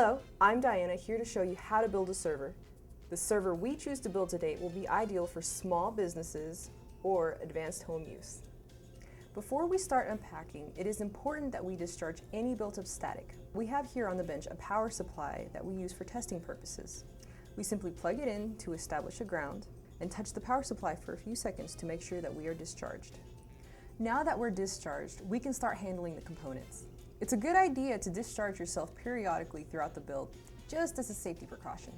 Hello, I'm Diana, here to show you how to build a server. The server we choose to build today will be ideal for small businesses or advanced home use. Before we start unpacking, it is important that we discharge any built-up static. We have here on the bench a power supply that we use for testing purposes. We simply plug it in to establish a ground and touch the power supply for a few seconds to make sure that we are discharged. Now that we're discharged, we can start handling the components. It's a good idea to discharge yourself periodically throughout the build, just as a safety precaution.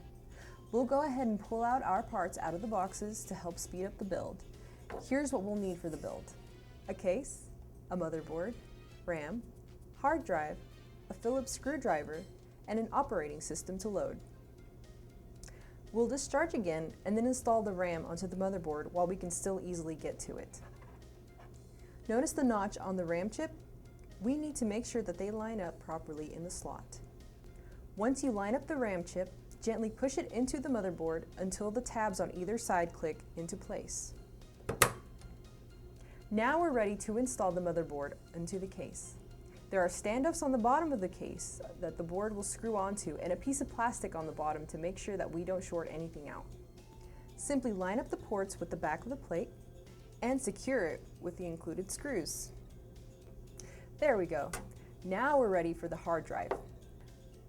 We'll go ahead and pull out our parts out of the boxes to help speed up the build. Here's what we'll need for the build: a case, a motherboard, RAM, hard drive, a Phillips screwdriver, and an operating system to load. We'll discharge again and then install the RAM onto the motherboard while we can still easily get to it. Notice the notch on the RAM chip? We need to make sure that they line up properly in the slot. Once you line up the RAM chip, gently push it into the motherboard until the tabs on either side click into place. Now we're ready to install the motherboard into the case. There are standoffs on the bottom of the case that the board will screw onto and a piece of plastic on the bottom to make sure that we don't short anything out. Simply line up the ports with the back of the plate and secure it with the included screws. There we go. Now we're ready for the hard drive.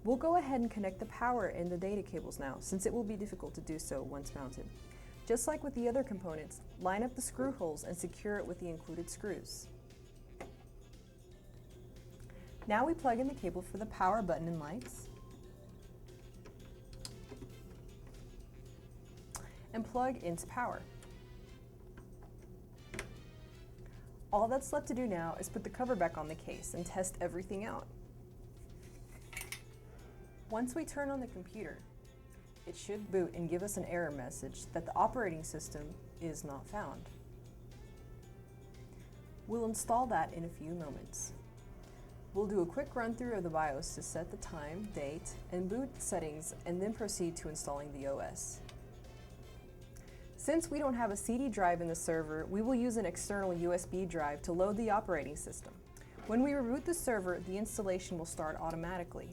We'll go ahead and connect the power and the data cables now, since it will be difficult to do so once mounted. Just like with the other components, line up the screw holes and secure it with the included screws. Now we plug in the cable for the power button and lights, and plug into power. All that's left to do now is put the cover back on the case and test everything out. Once we turn on the computer, it should boot and give us an error message that the operating system is not found. We'll install that in a few moments. We'll do a quick run through of the BIOS to set the time, date, and boot settings, and then proceed to installing the OS. Since we don't have a CD drive in the server, we will use an external USB drive to load the operating system. When we reboot the server, the installation will start automatically.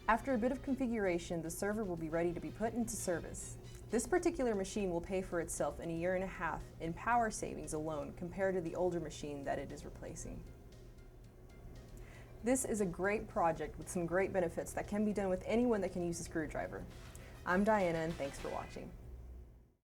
After a bit of configuration, the server will be ready to be put into service. This particular machine will pay for itself in a year and a half in power savings alone compared to the older machine that it is replacing. This is a great project with some great benefits that can be done with anyone that can use a screwdriver. I'm Diana, and thanks for watching.